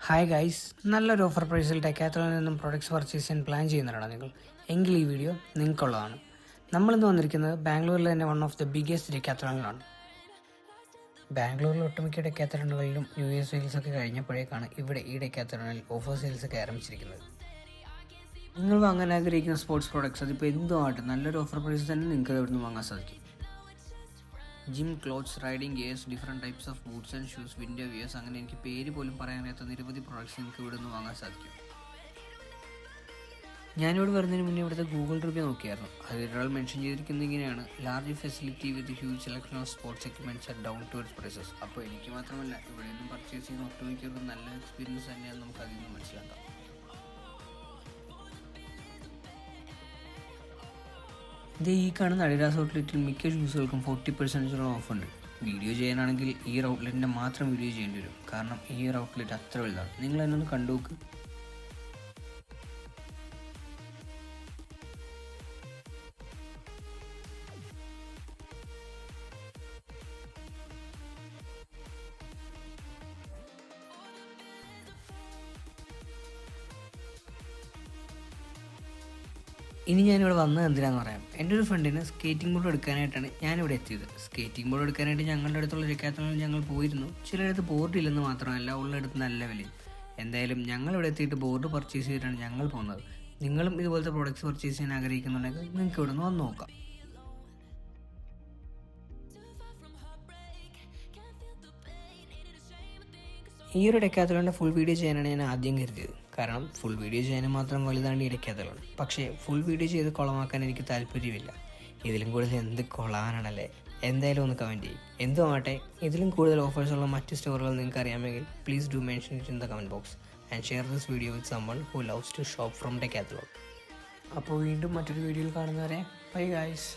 Hi guys, നല്ലൊരു offer പ്രൈസിൽ ഡെക്കാത്തലോണിൽ നിന്നും പ്രൊഡക്ട്സ് പർച്ചേസ് ചെയ്യാൻ പ്ലാൻ ചെയ്യുന്നവരാണ് നിങ്ങൾ എങ്കിൽ ഈ വീഡിയോ നിങ്ങൾക്കുള്ളതാണ്. നമ്മളിന്ന് വന്നിരിക്കുന്നത് ബാംഗ്ലൂരിൽ തന്നെ വൺ ഓഫ് ദി ബിഗ്ഗസ്റ്റ് ഡെക്കാത്തലോണിലാണ്. ബാംഗ്ലൂരിൽ ഒട്ടുമിക്ക ഡെക്കാത്തലോണുകളിലും ന്യൂ ഇയർ സെയിൽസ് ഒക്കെ കഴിഞ്ഞപ്പോഴേക്കാണ് ഇവിടെ ഈ ഡെക്കാത്തലോണിൽ ഓഫർ സെയിൽസ് ഒക്കെ ആരംഭിച്ചിരിക്കുന്നത്. നിങ്ങൾ വാങ്ങാൻ ആഗ്രഹിക്കുന്ന സ്പോർട്സ് പ്രോഡക്ട്സ് അതിപ്പോൾ എന്തുമായിട്ട് നല്ലൊരു ഓഫർ പ്രൈസ് തന്നെ നിങ്ങൾക്ക് ഇവിടെ നിന്ന് വാങ്ങാൻ സാധിക്കും. Gym clothes, riding gears, different types of boots and shoes, winter wears, അങ്ങനെ എനിക്ക് പേര് പോലും പറയാനറിയാത്ത നിരവധി പ്രോഡക്ട്സ് നിങ്ങൾക്ക് ഇവിടെ നിന്ന് വാങ്ങാൻ സാധിക്കും. ഞാനിവിടെ വരുന്നതിന് മുന്നേ ഇവിടുത്തെ ഗൂഗിൾ റിവ്യൂ നോക്കിയായിരുന്നു. അതിലൊരാൾ മെൻഷൻ ചെയ്തിരിക്കുന്നത് ഇങ്ങനെയാണ്: large facility with huge selection of sports equipments at down to earth prices. അപ്പോൾ എനിക്ക് മാത്രമല്ല, ഇവിടെ നിന്നും പർച്ചേസ് ചെയ്യുന്ന ഒട്ടുമിക്കവർക്കും നല്ല എക്സ്പീരിയൻസ് തന്നെയാണ് നമുക്ക് അതിൽ നിന്ന് മനസ്സിലാക്കാം. ഇത് ഈ കാണുന്ന അഡിഡാസ് ഔട്ട്ലെറ്റിൽ മിക്ക ഷൂസുകൾക്കും 40% ഓഫ് ഉണ്ട്. വീഡിയോ ചെയ്യാനാണെങ്കിൽ ഈ ഒരു ഔട്ട്ലെറ്റിൻ്റെ മാത്രം വീഡിയോ ചെയ്യേണ്ടി വരും, കാരണം ഈ ഒരു ഔട്ട്ലെറ്റ് അത്ര വലുതാണ്. നിങ്ങൾ എന്നൊന്ന് കണ്ടുനോക്ക്. ഇനി ഞാനിവിടെ വന്നത് എന്തിനാന്ന് പറയാം. എൻ്റെ ഒരു ഫ്രണ്ടിന് സ്കേറ്റിംഗ് ബോർഡ് എടുക്കാനായിട്ടാണ് ഞാനിവിടെ എത്തിയത്. സ്കേറ്റിംഗ് ബോർഡ് എടുക്കാനായിട്ട് ഞങ്ങളുടെ അടുത്തുള്ള ഡെക്കാത്തലോണിൽ ഞങ്ങൾ പോയിരുന്നു. ചിലയിടത്ത് ബോർഡ് ഇല്ലെന്ന് മാത്രമല്ല, ഉള്ളിടത്ത് നല്ല വിലയും. എന്തായാലും ഞങ്ങളിവിടെ എത്തിയിട്ട് ബോർഡ് പർച്ചേസ് ചെയ്തിട്ടാണ് ഞങ്ങൾ പോകുന്നത്. നിങ്ങളും ഇതുപോലത്തെ പ്രോഡക്റ്റ്സ് പർച്ചേസ് ചെയ്യാൻ ആഗ്രഹിക്കുന്നുണ്ടെങ്കിൽ നിങ്ങൾക്ക് ഇവിടെ നിന്ന് വന്ന് നോക്കാം. ഈ ഒരു ഡെക്കാത്തലോണിൻ്റെ ഫുൾ വീഡിയോ ചെയ്യാനാണ് ഞാൻ ആദ്യം കരുതിയത്. കാരണം ഫുൾ വീഡിയോ ചെയ്യാൻ മാത്രം വലുതാണ് ഈ ഡെക്കാത്തലോൺ. പക്ഷേ ഫുൾ വീഡിയോ ചെയ്ത് കുളമാക്കാൻ എനിക്ക് താല്പര്യമില്ല. ഇതിലും കൂടുതൽ എന്ത് കൊളാനാണല്ലേ. എന്തായാലും ഒന്ന് കമൻറ്റ് ചെയ്യും. എന്തുമാട്ടെ, ഇതിലും കൂടുതൽ ഓഫേഴ്സുള്ള മറ്റ് സ്റ്റോറുകൾ നിങ്ങൾക്ക് അറിയാമെങ്കിൽ please do mention it in the comment box and share this video with someone who loves to shop from Decathlon. അപ്പോൾ വീണ്ടും മറ്റൊരു വീഡിയോയിൽ കാണുന്നവരെ ബൈ ഗൈസ്.